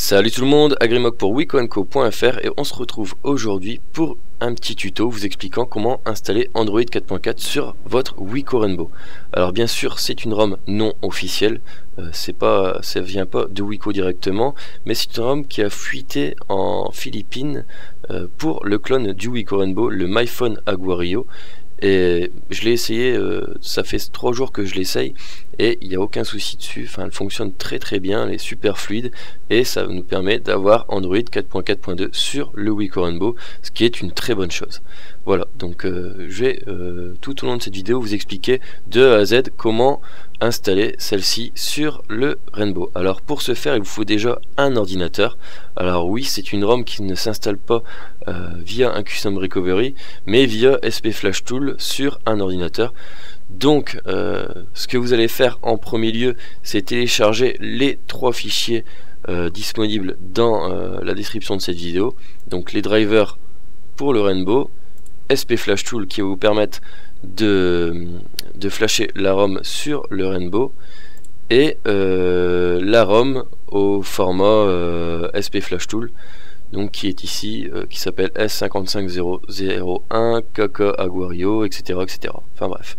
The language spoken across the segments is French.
Salut tout le monde, Agrimog pour wicoandco.fr et on se retrouve aujourd'hui pour un petit tuto vous expliquant comment installer Android 4.4 sur votre Wico Rainbow. Alors bien sûr c'est une ROM non officielle, ça vient pas de Wico directement, mais c'est une ROM qui a fuité en Philippines pour le clone du Wico Rainbow, le MyPhone Aguario. Et je l'ai essayé, ça fait 3 jours que je l'essaye et il n'y a aucun souci dessus, enfin elle fonctionne très bien, elle est super fluide et ça nous permet d'avoir Android 4.4.2 sur le Wico Rainbow, ce qui est une très bonne chose. Voilà, donc je vais tout au long de cette vidéo vous expliquer de A à Z comment installer celle-ci sur le Rainbow. Alors pour ce faire il vous faut déjà un ordinateur. Alors oui, c'est une ROM qui ne s'installe pas via un Custom Recovery mais via SP Flash Tool sur un ordinateur. Donc ce que vous allez faire en premier lieu, c'est télécharger les 3 fichiers disponibles dans la description de cette vidéo. Donc les drivers pour le Rainbow, SP Flash Tool qui va vous permettre de flasher la ROM sur le Rainbow et la ROM au format SP Flash Tool, donc qui est ici, qui s'appelle S55001 KK Aguario, etc. Enfin bref.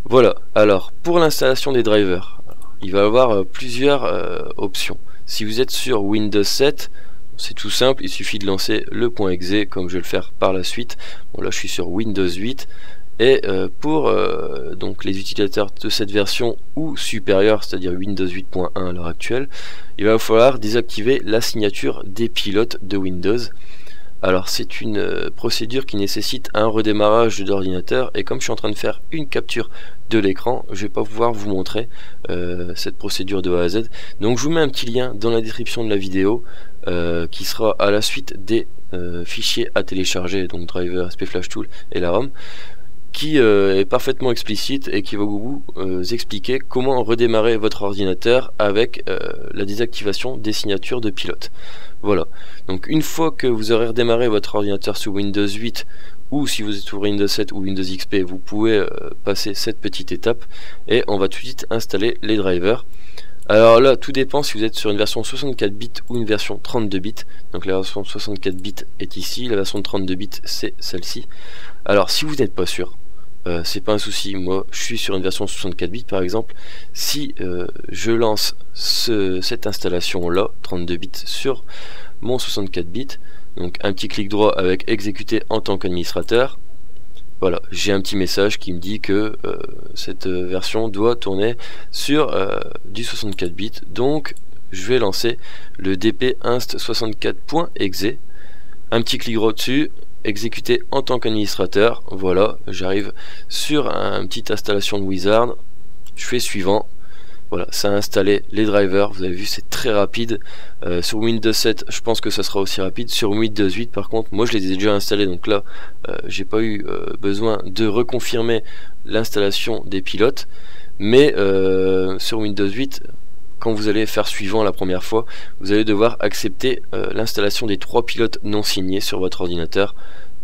Voilà, alors pour l'installation des drivers, il va y avoir plusieurs options. Si vous êtes sur Windows 7, c'est tout simple, il suffit de lancer le .exe comme je vais le faire par la suite. Bon là je suis sur Windows 8 et pour donc les utilisateurs de cette version ou supérieure, c'est-à-dire Windows 8.1 à l'heure actuelle, il va falloir désactiver la signature des pilotes de Windows. Alors c'est une procédure qui nécessite un redémarrage de l'ordinateur et comme je suis en train de faire une capture de l'écran, je vais pas pouvoir vous montrer cette procédure de A à Z. Donc je vous mets un petit lien dans la description de la vidéo qui sera à la suite des fichiers à télécharger, donc driver, SP Flash Tool et la ROM, qui est parfaitement explicite et qui va vous expliquer comment redémarrer votre ordinateur avec la désactivation des signatures de pilote. Voilà, donc une fois que vous aurez redémarré votre ordinateur sous Windows 8 ou si vous êtes sur Windows 7 ou Windows XP, vous pouvez passer cette petite étape et on va tout de suite installer les drivers. Alors là, tout dépend si vous êtes sur une version 64 bits ou une version 32 bits. Donc la version 64 bits est ici, la version 32 bits c'est celle-ci. Alors si vous n'êtes pas sûr, c'est pas un souci, moi je suis sur une version 64 bits par exemple. Si je lance cette installation là, 32 bits sur mon 64 bits, donc un petit clic droit avec exécuter en tant qu'administrateur, voilà, j'ai un petit message qui me dit que cette version doit tourner sur du 64 bits, donc je vais lancer le dp-inst64.exe, un petit clic droit dessus, exécuter en tant qu'administrateur, voilà, j'arrive sur une petite installation de Wizard, je fais suivant. Voilà, ça a installé les drivers, vous avez vu c'est très rapide. Sur Windows 7 je pense que ça sera aussi rapide. Sur Windows 8 par contre, moi je les ai déjà installés, donc là j'ai pas eu besoin de reconfirmer l'installation des pilotes. Mais sur Windows 8, quand vous allez faire suivant la première fois, vous allez devoir accepter l'installation des 3 pilotes non signés sur votre ordinateur.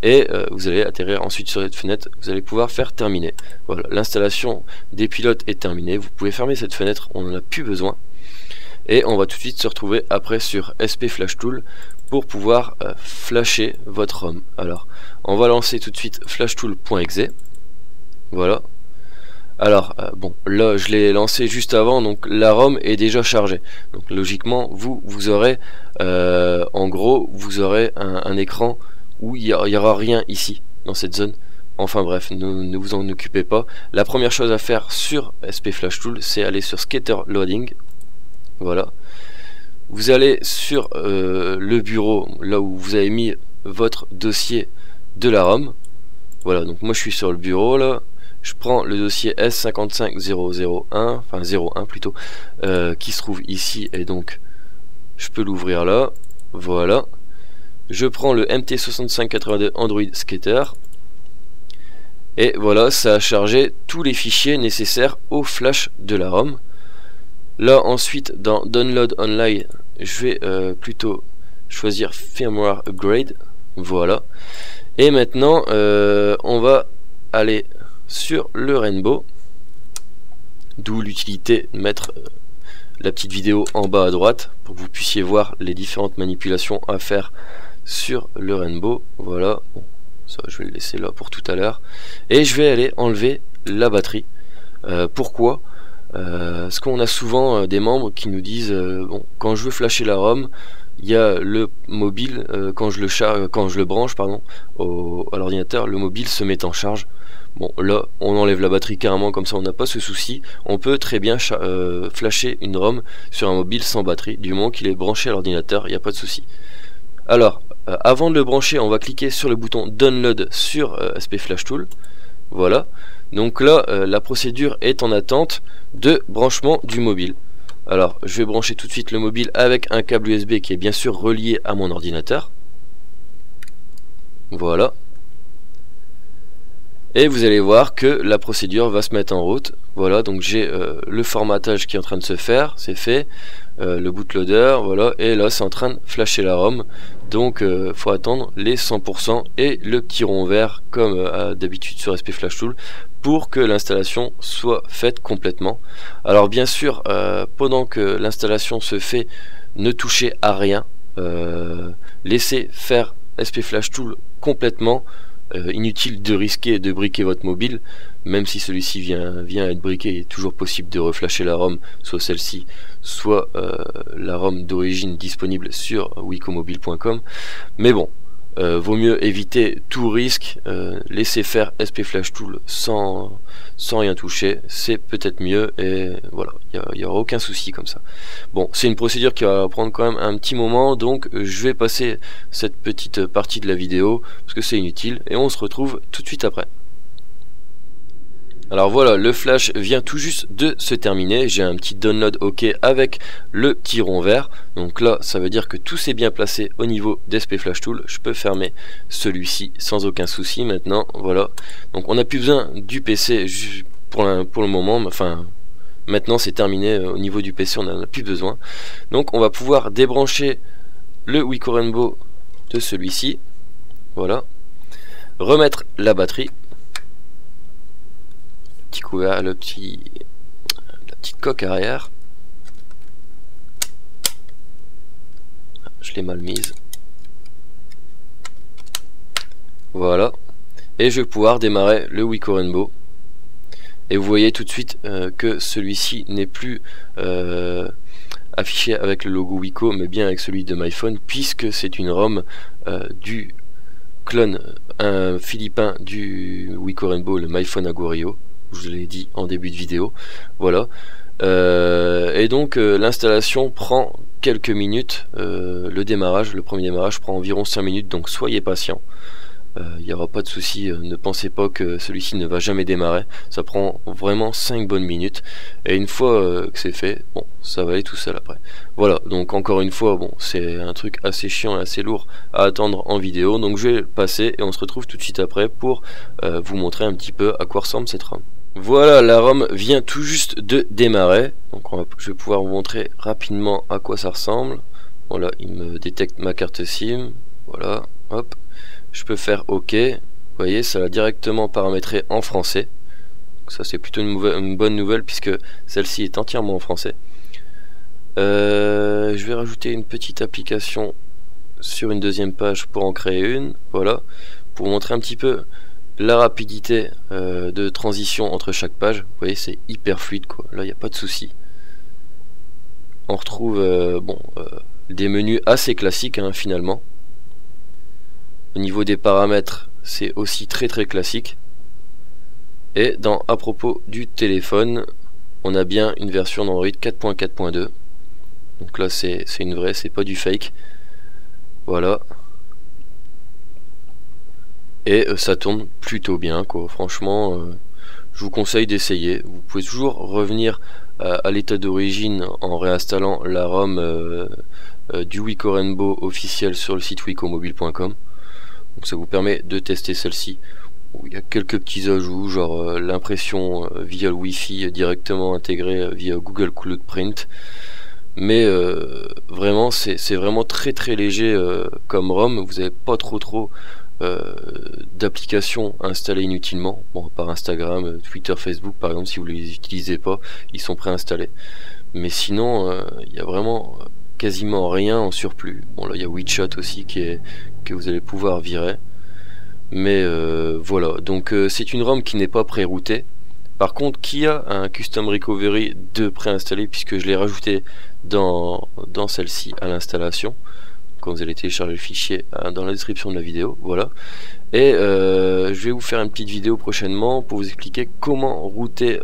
Et vous allez atterrir ensuite sur cette fenêtre, vous allez pouvoir faire terminer. Voilà, l'installation des pilotes est terminée, vous pouvez fermer cette fenêtre, on n'en a plus besoin. Et on va tout de suite se retrouver après sur SP Flash Tool pour pouvoir flasher votre ROM. Alors, on va lancer tout de suite flashtool.exe. Voilà. Alors, bon, là je l'ai lancé juste avant, donc la ROM est déjà chargée. Donc logiquement, vous aurez, en gros, vous aurez un écran où il n'y aura rien ici, dans cette zone. Enfin bref, ne vous en occupez pas. La première chose à faire sur SP Flash Tool, c'est aller sur Scatter Loading. Voilà. Vous allez sur le bureau, là où vous avez mis votre dossier de la ROM. Voilà, donc moi je suis sur le bureau, là. Je prends le dossier S55001, enfin 01 plutôt, qui se trouve ici, et donc je peux l'ouvrir là. Voilà. Je prends le MT6582 Android Skater et voilà, ça a chargé tous les fichiers nécessaires au flash de la ROM. Là ensuite dans Download Online, je vais plutôt choisir Firmware Upgrade. Voilà. Et maintenant on va aller sur le Rainbow, d'où l'utilité de mettre la petite vidéo en bas à droite pour que vous puissiez voir les différentes manipulations à faire sur le Rainbow. Voilà, bon, ça je vais le laisser là pour tout à l'heure. Et je vais aller enlever la batterie. Pourquoi? Parce qu'on a souvent des membres qui nous disent bon, quand je veux flasher la ROM, il y a le mobile, quand je le branche pardon, à l'ordinateur, le mobile se met en charge. Bon, là on enlève la batterie carrément, comme ça on n'a pas ce souci. On peut très bien flasher une ROM sur un mobile sans batterie, du moment qu'il est branché à l'ordinateur, il n'y a pas de souci. Alors avant de le brancher, on va cliquer sur le bouton Download sur SP Flash Tool. Voilà, donc là la procédure est en attente de branchement du mobile. Alors je vais brancher tout de suite le mobile avec un câble USB qui est bien sûr relié à mon ordinateur. Voilà. Et vous allez voir que la procédure va se mettre en route. Voilà, donc j'ai le formatage qui est en train de se faire, c'est fait. Le bootloader, voilà, et là c'est en train de flasher la ROM. Donc faut attendre les 100% et le petit rond vert comme d'habitude sur SP Flash Tool pour que l'installation soit faite complètement. Alors bien sûr, pendant que l'installation se fait, ne touchez à rien. Laissez faire SP Flash Tool complètement. Inutile de risquer de briquer votre mobile, même si celui-ci vient à être briqué, il est toujours possible de reflasher la ROM, soit celle-ci, soit la ROM d'origine disponible sur wicomobile.com. Mais bon, vaut mieux éviter tout risque, laisser faire SP Flash Tool sans rien toucher, c'est peut-être mieux, et voilà, il n'y aura aucun souci comme ça. Bon, c'est une procédure qui va prendre quand même un petit moment, donc je vais passer cette petite partie de la vidéo, parce que c'est inutile, et on se retrouve tout de suite après. Alors voilà, le flash vient tout juste de se terminer, j'ai un petit download OK avec le petit rond vert, donc là ça veut dire que tout s'est bien placé au niveau d'SP Flash Tool. Je peux fermer celui-ci sans aucun souci maintenant, voilà, donc on n'a plus besoin du PC pour le moment, enfin maintenant c'est terminé, au niveau du PC on n'en a plus besoin, donc on va pouvoir débrancher le Wico Rainbow de celui-ci, voilà, remettre la batterie, couvert, la petite coque arrière, je l'ai mal mise, voilà, et je vais pouvoir démarrer le Wico Rainbow, et vous voyez tout de suite que celui-ci n'est plus affiché avec le logo Wico, mais bien avec celui de MyPhone, puisque c'est une ROM du clone philippin du Wico Rainbow, le MyPhone Aguario. Je vous l'ai dit en début de vidéo, voilà, et donc l'installation prend quelques minutes, le premier démarrage prend environ 5 minutes, donc soyez patient, il n'y aura pas de souci, ne pensez pas que celui-ci ne va jamais démarrer, ça prend vraiment 5 bonnes minutes, et une fois que c'est fait, bon, ça va aller tout seul après. Voilà, donc encore une fois, bon, c'est un truc assez chiant et assez lourd à attendre en vidéo, donc je vais le passer et on se retrouve tout de suite après pour vous montrer un petit peu à quoi ressemble cette ROM. Voilà, la ROM vient tout juste de démarrer, donc je vais pouvoir vous montrer rapidement à quoi ça ressemble. Voilà, il me détecte ma carte SIM, voilà, hop, je peux faire OK, vous voyez, ça l'a directement paramétré en français, donc ça c'est plutôt une bonne nouvelle puisque celle-ci est entièrement en français. Je vais rajouter une petite application sur une deuxième page pour en créer une, voilà, pour vous montrer un petit peu la rapidité de transition entre chaque page. Vous voyez, c'est hyper fluide quoi, là il n'y a pas de souci. On retrouve des menus assez classiques hein, finalement. Au niveau des paramètres c'est aussi très classique, et à propos du téléphone, on a bien une version d'Android 4.4.2, donc là c'est une vraie, c'est pas du fake, voilà. Et ça tourne plutôt bien quoi, franchement je vous conseille d'essayer. Vous pouvez toujours revenir à l'état d'origine en réinstallant la ROM du Wico Rainbow officiel sur le site wicomobile.com, donc ça vous permet de tester celle-ci. Il y a quelques petits ajouts, genre l'impression via le Wi-Fi directement intégrée via Google Cloud Print, mais vraiment c'est vraiment très léger comme ROM. Vous n'avez pas trop d'applications installées inutilement, bon, par Instagram, Twitter, Facebook par exemple, si vous les utilisez pas, ils sont préinstallés. mais sinon il y a vraiment quasiment rien en surplus. Bon là il y a WeChat aussi que vous allez pouvoir virer, mais voilà, donc c'est une ROM qui n'est pas pré-routée, par contre qui a un custom recovery de préinstallé, puisque je l'ai rajouté dans celle-ci à l'installation quand vous allez télécharger le fichier dans la description de la vidéo. Voilà, et je vais vous faire une petite vidéo prochainement pour vous expliquer comment router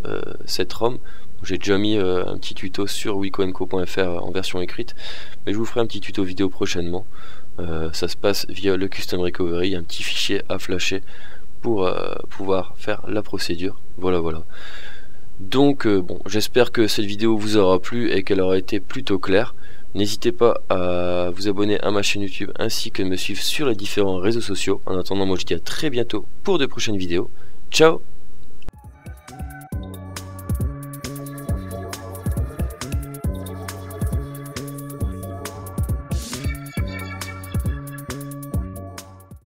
cette ROM. J'ai déjà mis un petit tuto sur wicoenco.fr en version écrite, mais je vous ferai un petit tuto vidéo prochainement. Ça se passe via le custom recovery, un petit fichier à flasher pour pouvoir faire la procédure. Voilà. Donc bon, j'espère que cette vidéo vous aura plu et qu'elle aura été plutôt claire. N'hésitez pas à vous abonner à ma chaîne YouTube ainsi que de me suivre sur les différents réseaux sociaux. En attendant, moi je dis à très bientôt pour de prochaines vidéos. Ciao!